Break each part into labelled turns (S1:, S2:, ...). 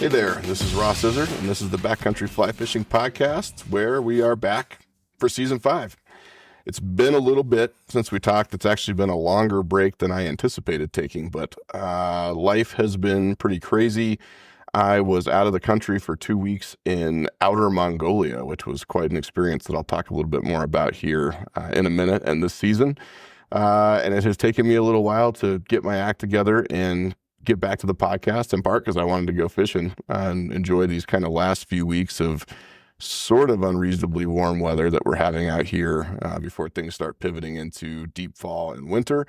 S1: Hey there, this is Ross Izzard, and this is the Backcountry Fly Fishing Podcast, where we are back for Season 5. It's been a little bit since we talked. It's actually been a longer break than I anticipated taking, but life has been pretty crazy. I was out of the country for 2 weeks in outer Mongolia, which was quite an experience that I'll talk a little bit more about here in a minute and this season. And it has taken me a little while to get my act together and get back to the podcast, in part because I wanted to go fishing and enjoy these kind of last few weeks of sort of unreasonably warm weather that we're having out here before things start pivoting into deep fall and winter.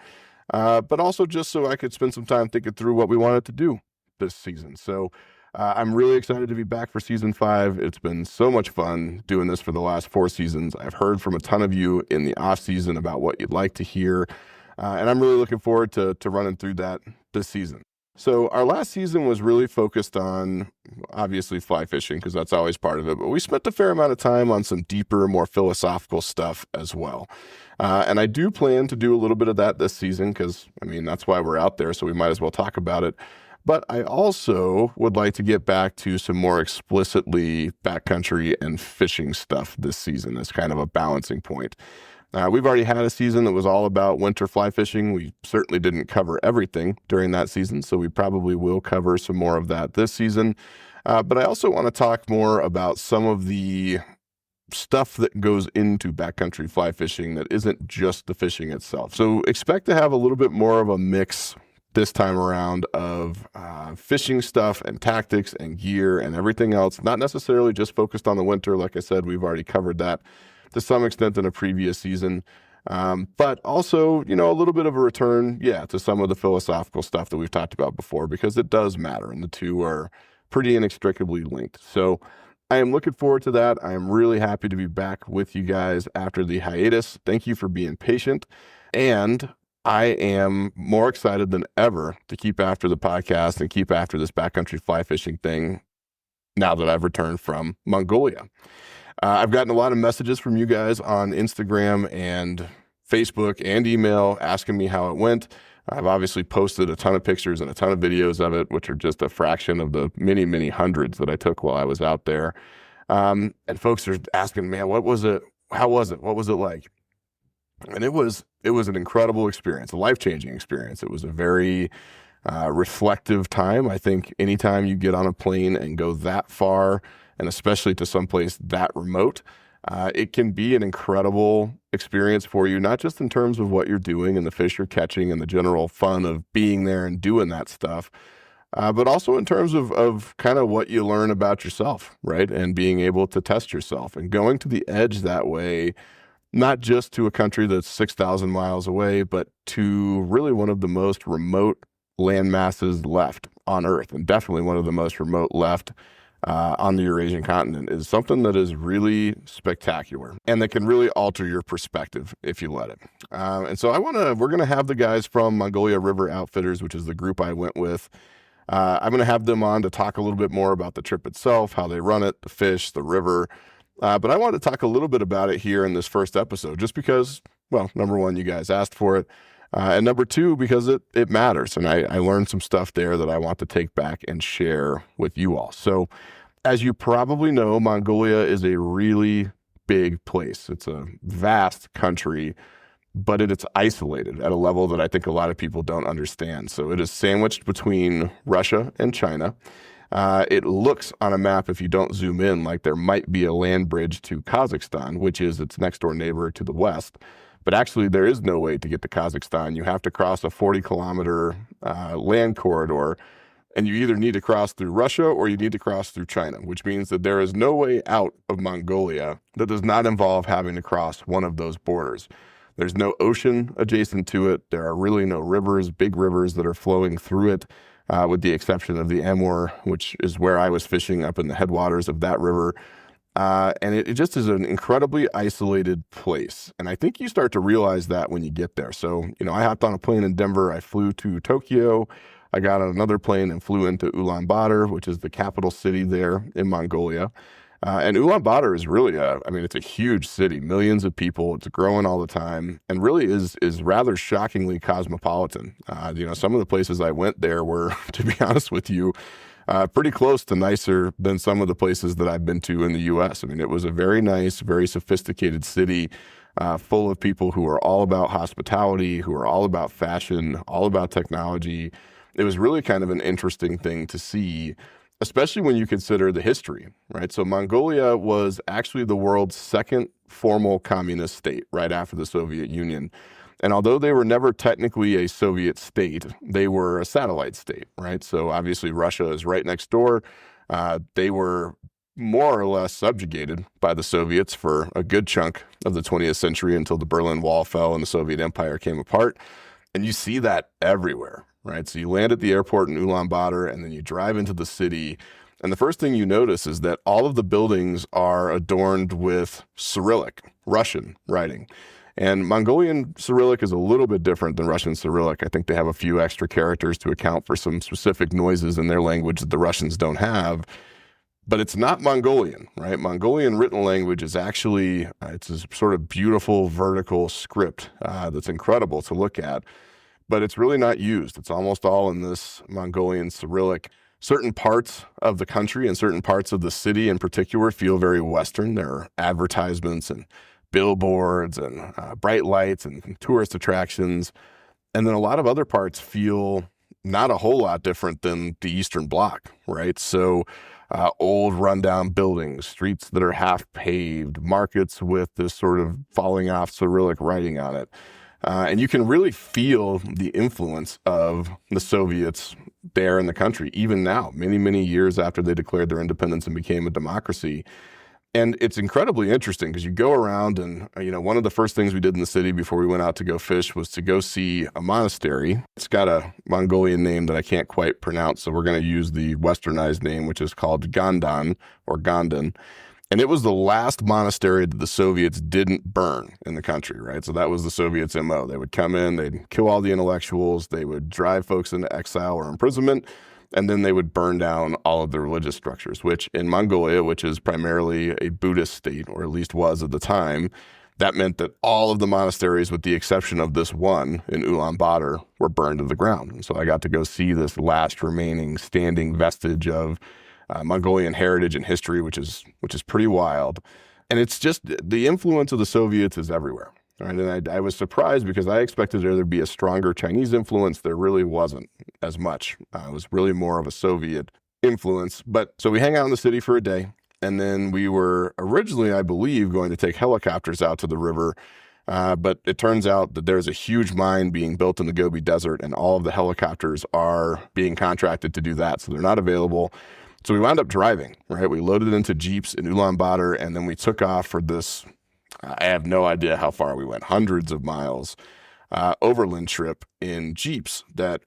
S1: But also just so I could spend some time thinking through what we wanted to do this season. So I'm really excited to be back for Season 5. It's been so much fun doing this for the last 4 seasons. I've heard from a ton of you in the off season about what you'd like to hear. And I'm really looking forward to running through that this season. So our last season was really focused on, obviously, fly fishing, because that's always part of it. But we spent a fair amount of time on some deeper, more philosophical stuff as well. And I do plan to do a little bit of that this season because, that's why we're out there, so we might as well talk about it. But I also would like to get back to some more explicitly backcountry and fishing stuff this season as kind of a balancing point. We've already had a season that was all about winter fly fishing. We certainly didn't cover everything during that season, so we probably will cover some more of that this season. But I also want to talk more about some of the stuff that goes into backcountry fly fishing that isn't just the fishing itself. So expect to have a little bit more of a mix this time around of fishing stuff and tactics and gear and everything else, not necessarily just focused on the winter. Like I said, we've already covered that to some extent in a previous season, but also, a little bit of a return, to some of the philosophical stuff that we've talked about before, because it does matter, and the two are pretty inextricably linked. So I am looking forward to that. I am really happy to be back with you guys after the hiatus. Thank you for being patient, and I am more excited than ever to keep after the podcast and keep after this backcountry fly fishing thing now that I've returned from Mongolia. I've gotten a lot of messages from you guys on Instagram and Facebook and email asking me how it went. I've obviously posted a ton of pictures and a ton of videos of it, which are just a fraction of the many, many hundreds that I took while I was out there. And folks are asking, man, what was it? How was it? What was it like? And it was an incredible experience, a life-changing experience. It was a very reflective time. I think anytime you get on a plane and go that far, and especially to someplace that remote, it can be an incredible experience for you, not just in terms of what you're doing and the fish you're catching and the general fun of being there and doing that stuff, but also in terms of kind of what you learn about yourself, right? And being able to test yourself and going to the edge that way, not just to a country that's 6,000 miles away, but to really one of the most remote land masses left on Earth, and definitely one of the most remote left on the Eurasian continent, is something that is really spectacular and that can really alter your perspective if you let it. And so we're going to have the guys from Mongolia River Outfitters, which is the group I went with. I'm going to have them on to talk a little bit more about the trip itself, how they run it, the fish, the river. But I wanted to talk a little bit about it here in this first episode, just because, well, number one, you guys asked for it. And number two, because it matters. And I learned some stuff there that I want to take back and share with you all. So as you probably know, Mongolia is a really big place. It's a vast country, but it's isolated at a level that I think a lot of people don't understand. So it is sandwiched between Russia and China. It looks on a map, if you don't zoom in, like there might be a land bridge to Kazakhstan, which is its next door neighbor to the west. But actually, there is no way to get to Kazakhstan. You have to cross a 40-kilometer land corridor, and you either need to cross through Russia or you need to cross through China, which means that there is no way out of Mongolia that does not involve having to cross one of those borders. There's no ocean adjacent to it. There are really no rivers, big rivers that are flowing through it, with the exception of the Amur, which is where I was fishing up in the headwaters of that river. And it just is an incredibly isolated place. And I think you start to realize that when you get there. So, I hopped on a plane in Denver. I flew to Tokyo. I got on another plane and flew into Ulaanbaatar, which is the capital city there in Mongolia. And Ulaanbaatar is really it's a huge city, millions of people. It's growing all the time, and really is rather shockingly cosmopolitan. Some of the places I went there were, to be honest with you, pretty close to nicer than some of the places that I've been to in the U.S. I mean, it was a very nice, very sophisticated city, full of people who are all about hospitality, who are all about fashion, all about technology. It was really kind of an interesting thing to see, especially when you consider the history, right? So Mongolia was actually the world's second formal communist state right after the Soviet Union. And although they were never technically a Soviet state, they were a satellite state, right? So obviously Russia is right next door. They were more or less subjugated by the Soviets for a good chunk of the 20th century until the Berlin Wall fell and the Soviet Empire came apart. And you see that everywhere, right? So you land at the airport in Ulaanbaatar and then you drive into the city. And the first thing you notice is that all of the buildings are adorned with Cyrillic, Russian writing. And Mongolian Cyrillic is a little bit different than Russian Cyrillic. I think they have a few extra characters to account for some specific noises in their language that the Russians don't have. But it's not Mongolian, right? Mongolian written language is actually, it's a sort of beautiful vertical script that's incredible to look at, but it's really not used. It's almost all in this Mongolian Cyrillic. Certain parts of the country and certain parts of the city in particular feel very Western. There are advertisements and billboards and bright lights and tourist attractions. And then a lot of other parts feel not a whole lot different than the Eastern Bloc, right? So old rundown buildings, streets that are half paved, markets with this sort of falling off Cyrillic writing on it. And you can really feel the influence of the Soviets there in the country, even now, many, many years after they declared their independence and became a democracy. And it's incredibly interesting because you go around and, one of the first things we did in the city before we went out to go fish was to go see a monastery. It's got a Mongolian name that I can't quite pronounce, so we're going to use the westernized name, which is called Gandan or Gondan. And it was the last monastery that the Soviets didn't burn in the country, right? So that was the Soviets' MO. They would come in, they'd kill all the intellectuals, they would drive folks into exile or imprisonment, and then they would burn down all of the religious structures, which in Mongolia, which is primarily a Buddhist state, or at least was at the time, that meant that all of the monasteries, with the exception of this one in Ulaanbaatar, were burned to the ground. And so I got to go see this last remaining standing vestige of Mongolian heritage and history, which is pretty wild. And it's just the influence of the Soviets is everywhere. Right? And I was surprised because I expected there to be a stronger Chinese influence. There really wasn't as much. It was really more of a Soviet influence. But so we hang out in the city for a day. And then we were originally, I believe, going to take helicopters out to the river. But it turns out that there's a huge mine being built in the Gobi Desert, and all of the helicopters are being contracted to do that. So they're not available. So we wound up driving, right? We loaded it into Jeeps in Ulaanbaatar, and then we took off for this, I have no idea how far we went, hundreds of miles, overland trip in Jeeps that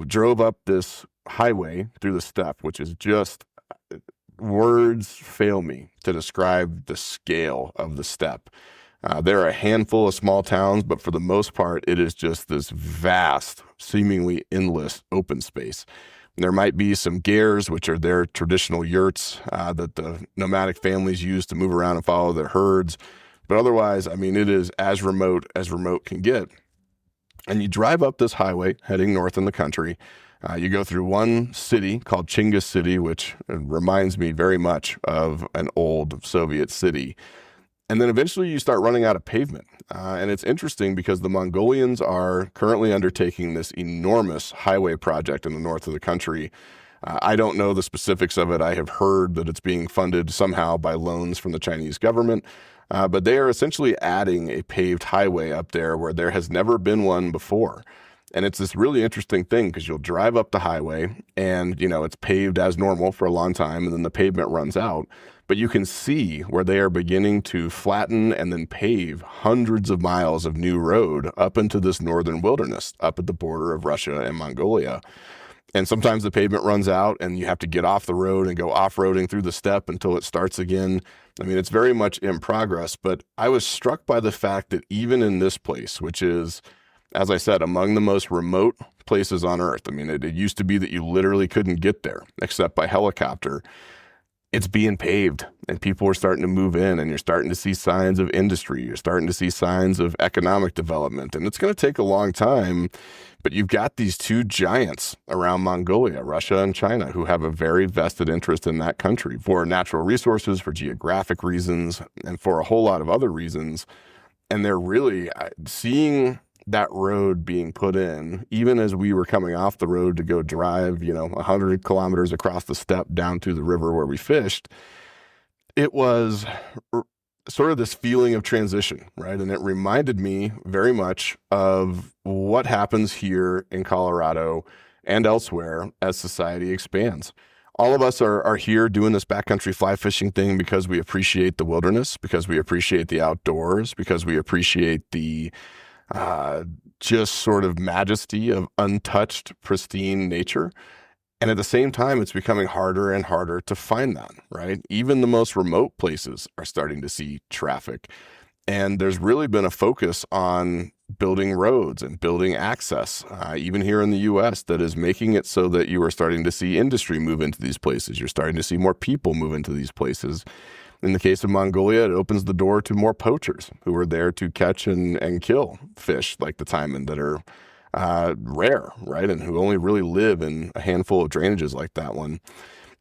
S1: drove up this highway through the steppe, which is just, words fail me to describe the scale of the steppe. There are a handful of small towns, but for the most part, it is just this vast, seemingly endless open space. There might be some gers, which are their traditional yurts that the nomadic families use to move around and follow their herds. But otherwise, it is as remote can get. And you drive up this highway heading north in the country. You go through one city called Chingiz City, which reminds me very much of an old Soviet city. And then eventually you start running out of pavement. And it's interesting because the Mongolians are currently undertaking this enormous highway project in the north of the country. I don't know the specifics of it. I have heard that it's being funded somehow by loans from the Chinese government. But they are essentially adding a paved highway up there where there has never been one before. And it's this really interesting thing because you'll drive up the highway and, it's paved as normal for a long time and then the pavement runs out. But you can see where they are beginning to flatten and then pave hundreds of miles of new road up into this northern wilderness, up at the border of Russia and Mongolia. And sometimes the pavement runs out and you have to get off the road and go off-roading through the steppe until it starts again. It's very much in progress, but I was struck by the fact that even in this place, which is, as I said, among the most remote places on earth, it used to be that you literally couldn't get there except by helicopter. it's being paved and people are starting to move in, and you're starting to see signs of industry. You're starting to see signs of economic development, and it's going to take a long time. But you've got these two giants around Mongolia, Russia and China, who have a very vested interest in that country for natural resources, for geographic reasons, and for a whole lot of other reasons. And they're really seeing that road being put in, even as we were coming off the road to go drive, 100 kilometers across the steppe down to the river where we fished. It was sort of this feeling of transition, right? And it reminded me very much of what happens here in Colorado and elsewhere as society expands. All of us are here doing this backcountry fly fishing thing because we appreciate the wilderness, because we appreciate the outdoors, because we appreciate the just sort of majesty of untouched, pristine nature. And at the same time, it's becoming harder and harder to find that, right? Even the most remote places are starting to see traffic. And there's really been a focus on building roads and building access, even here in the U.S., that is making it so that you are starting to see industry move into these places. You're starting to see more people move into these places. In the case of Mongolia, it opens the door to more poachers who are there to catch and kill fish like the taimen that are rare, right? And who only really live in a handful of drainages like that one.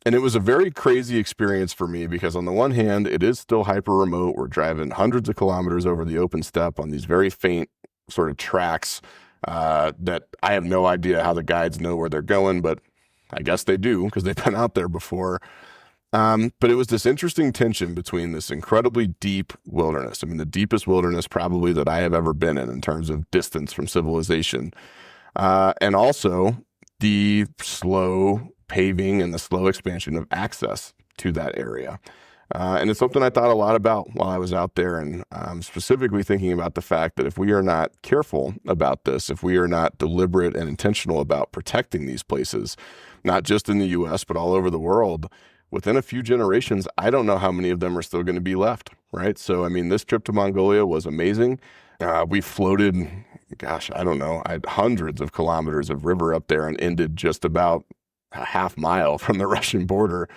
S1: And it was a very crazy experience for me because on the one hand, it is still hyper remote. We're driving hundreds of kilometers over the open steppe on these very faint sort of tracks that I have no idea how the guides know where they're going, but I guess they do because they've been out there before. But it was this interesting tension between this incredibly deep wilderness. I mean, the deepest wilderness probably that I have ever been in terms of distance from civilization. And also the slow paving and the slow expansion of access to that area. And it's something I thought a lot about while I was out there, and specifically thinking about the fact that if we are not careful about this, if we are not deliberate and intentional about protecting these places, not just in the U.S., but all over the world, within a few generations, I don't know how many of them are still going to be left, right? So, I mean, this trip to Mongolia was amazing. We floated, I don't know, hundreds of kilometers of river up there and ended just about a half mile from the Russian border.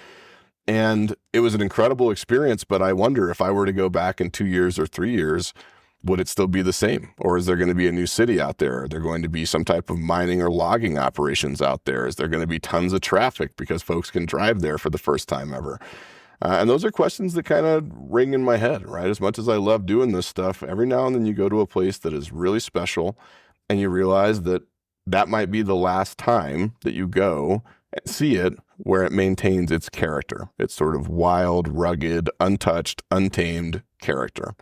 S1: And it was an incredible experience, but I wonder if I were to go back in 2 years or 3 years, would it still be the same? Or is there going to be a new city out there? Are there going to be some type of mining or logging operations out there? Is there going to be tons of traffic because folks can drive there for the first time ever? And those are questions that kind of ring in my head, right? As much as I love doing this stuff, every now and then you go to a place that is really special and you realize that that might be the last time that you go and see it where it maintains its character. It's sort of wild, rugged, untouched, untamed character.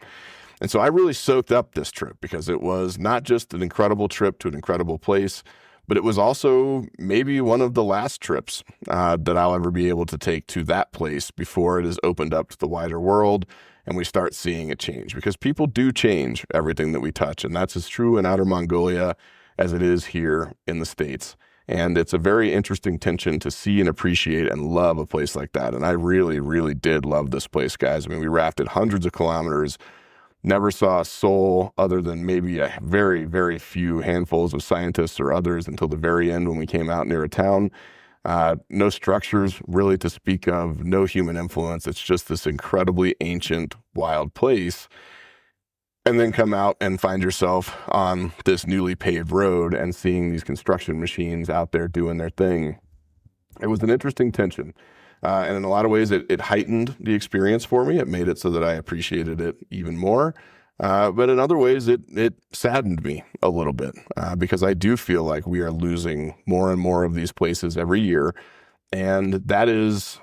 S1: And so I really soaked up this trip because it was not just an incredible trip to an incredible place, but it was also maybe one of the last trips that I'll ever be able to take to that place before it is opened up to the wider world and we start seeing it change. Because people do change everything that we touch, and that's as true in Outer Mongolia as it is here in the States. And it's a very interesting tension to see and appreciate and love a place like that. And I really, really did love this place, guys. I mean, we rafted hundreds of kilometers, never saw a soul other than maybe a very, very few handfuls of scientists or others until the very end when we came out near a town. No structures really to speak of, no human influence. It's just this incredibly ancient, wild place. And then come out and find yourself on this newly paved road and seeing these construction machines out there doing their thing. It was an interesting tension. And in a lot of ways, it heightened the experience for me. It made it so that I appreciated it even more. But in other ways, it saddened me a little bit because I do feel like we are losing more and more of these places every year. And that is,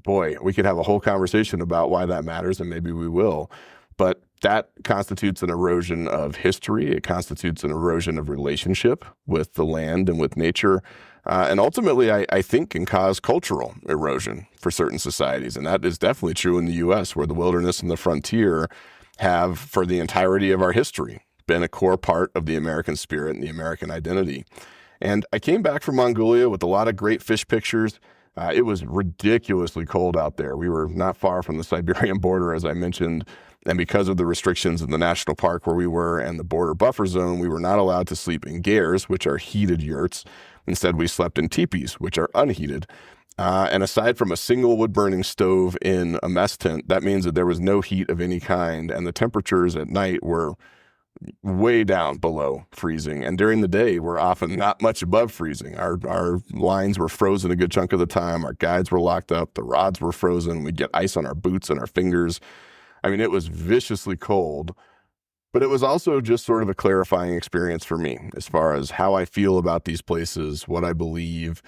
S1: we could have a whole conversation about why that matters, and maybe we will. But that constitutes an erosion of history. It constitutes an erosion of relationship with the land and with nature. And ultimately, I think can cause cultural erosion for certain societies. And that is definitely true in the U.S., where the wilderness and the frontier have, for the entirety of our history, been a core part of the American spirit and the American identity. And I came back from Mongolia with a lot of great fish pictures. It was ridiculously cold out there. We were not far from the Siberian border, as I mentioned. And because of the restrictions in the national park where we were and the border buffer zone, we were not allowed to sleep in gers, which are heated yurts. Instead, we slept in teepees, which are unheated. And aside from a single wood-burning stove in a mess tent, that means that there was no heat of any kind, and the temperatures at night were way down below freezing. And during the day, we're often not much above freezing. Our lines were frozen a good chunk of the time. Our guides were locked up. The rods were frozen. We'd get ice on our boots and our fingers. I mean, it was viciously cold. But it was also just sort of a clarifying experience for me as far as how I feel about these places, what I believe,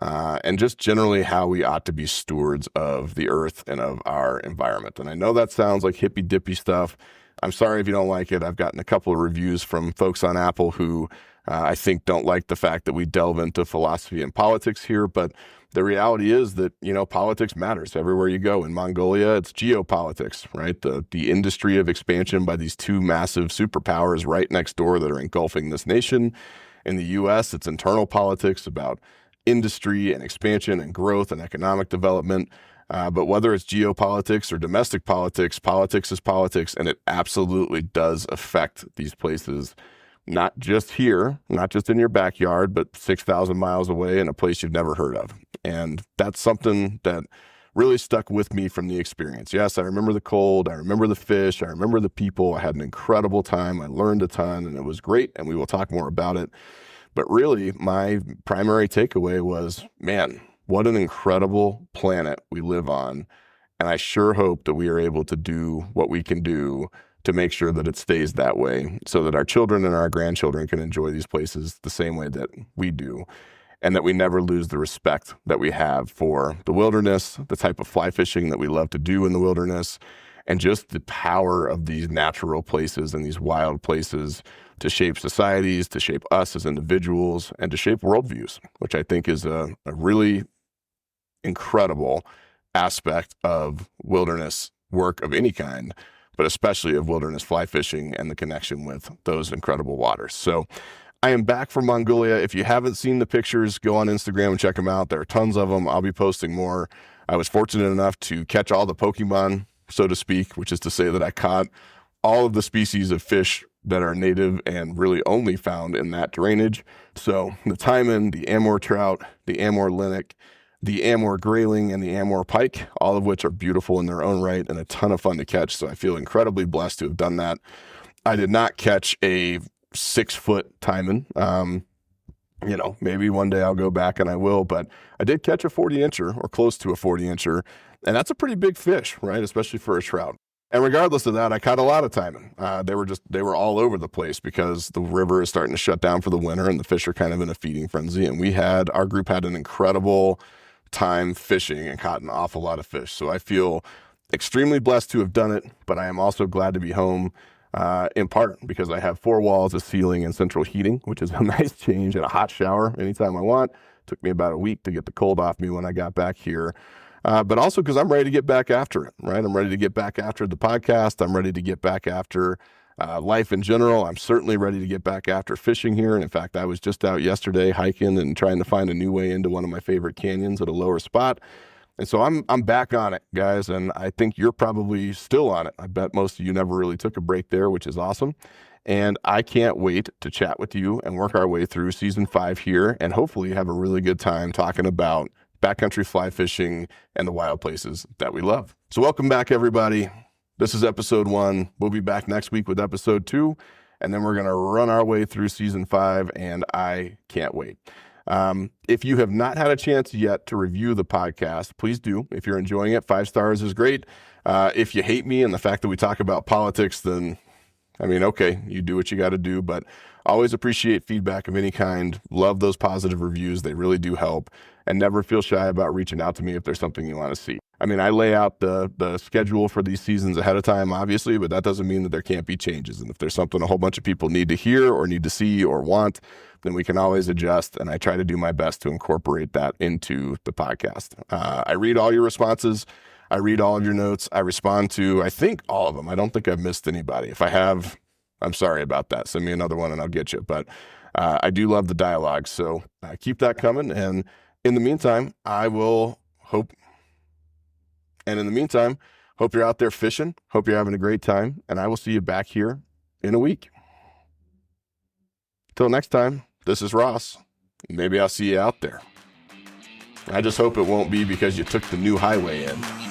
S1: and just generally how we ought to be stewards of the earth and of our environment. And I know that sounds like hippy-dippy stuff. I'm sorry if you don't like it. I've gotten a couple of reviews from folks on Apple who I think don't like the fact that we delve into philosophy and politics here, but the reality is that, politics matters everywhere you go. In Mongolia, it's geopolitics, right? The industry of expansion by these two massive superpowers right next door that are engulfing this nation. In the U.S., it's internal politics about industry and expansion and growth and economic development. But whether it's geopolitics or domestic politics, politics is politics, and it absolutely does affect these places. Not just here, not just in your backyard, but 6,000 miles away in a place you've never heard of. And that's something that really stuck with me from the experience. Yes, I remember the cold. I remember the fish. I remember the people. I had an incredible time. I learned a ton, and it was great, and we will talk more about it. But really, my primary takeaway was, man, what an incredible planet we live on. And I sure hope that we are able to do what we can do to make sure that it stays that way so that our children and our grandchildren can enjoy these places the same way that we do, and that we never lose the respect that we have for the wilderness, the type of fly fishing that we love to do in the wilderness, and just the power of these natural places and these wild places to shape societies, to shape us as individuals, and to shape worldviews, which I think is a really incredible aspect of wilderness work of any kind, but especially of wilderness fly fishing and the connection with those incredible waters. So I am back from Mongolia. If you haven't seen the pictures, go on Instagram and check them out. There are tons of them. I'll be posting more. I was fortunate enough to catch all the Pokemon, so to speak, which is to say that I caught all of the species of fish that are native and really only found in that drainage. So the taimen, the Amur trout, the Amur linnet, the Amur grayling, and the Amur pike, all of which are beautiful in their own right and a ton of fun to catch. So I feel incredibly blessed to have done that. I did not catch a 6-foot taimen. Maybe one day I'll go back and I will, but I did catch a 40-incher or close to a 40-incher, and that's a pretty big fish, right? Especially for a trout. And regardless of that, I caught a lot of taimen. They were all over the place because the river is starting to shut down for the winter and the fish are kind of in a feeding frenzy. And our group had an incredible time fishing and caught an awful lot of fish. So I feel extremely blessed to have done it, but I am also glad to be home, in part because I have 4 walls, a ceiling, and central heating, which is a nice change, and a hot shower anytime I want. Took me about a week to get the cold off me when I got back here. But also because I'm ready to get back after it, right? I'm ready to get back after the podcast. I'm ready to get back after life in general. I'm certainly ready to get back after fishing here. And in fact, I was just out yesterday hiking and trying to find a new way into one of my favorite canyons at a lower spot. And so I'm back on it, guys. And I think you're probably still on it. I bet most of you never really took a break there, which is awesome. And I can't wait to chat with you and work our way through season 5 here and hopefully have a really good time talking about backcountry fly fishing and the wild places that we love. So welcome back, everybody. This is episode 1. We'll be back next week with episode 2, and then we're going to run our way through season 5, and I can't wait. If you have not had a chance yet to review the podcast, please do. If you're enjoying it, 5 stars is great. If you hate me and the fact that we talk about politics, then okay, you do what you got to do, but always appreciate feedback of any kind. Love those positive reviews. They really do help, and never feel shy about reaching out to me if there's something you want to see. I lay out the schedule for these seasons ahead of time, obviously, but that doesn't mean that there can't be changes. And if there's something a whole bunch of people need to hear or need to see or want, then we can always adjust. And I try to do my best to incorporate that into the podcast. I read all your responses. I read all of your notes. I respond to, I think, all of them. I don't think I've missed anybody. If I have, I'm sorry about that. Send me another one and I'll get you. But I do love the dialogue. So keep that coming. And in the meantime, hope you're out there fishing. Hope you're having a great time. And I will see you back here in a week. Till next time, this is Ross. Maybe I'll see you out there. I just hope it won't be because you took the new highway in.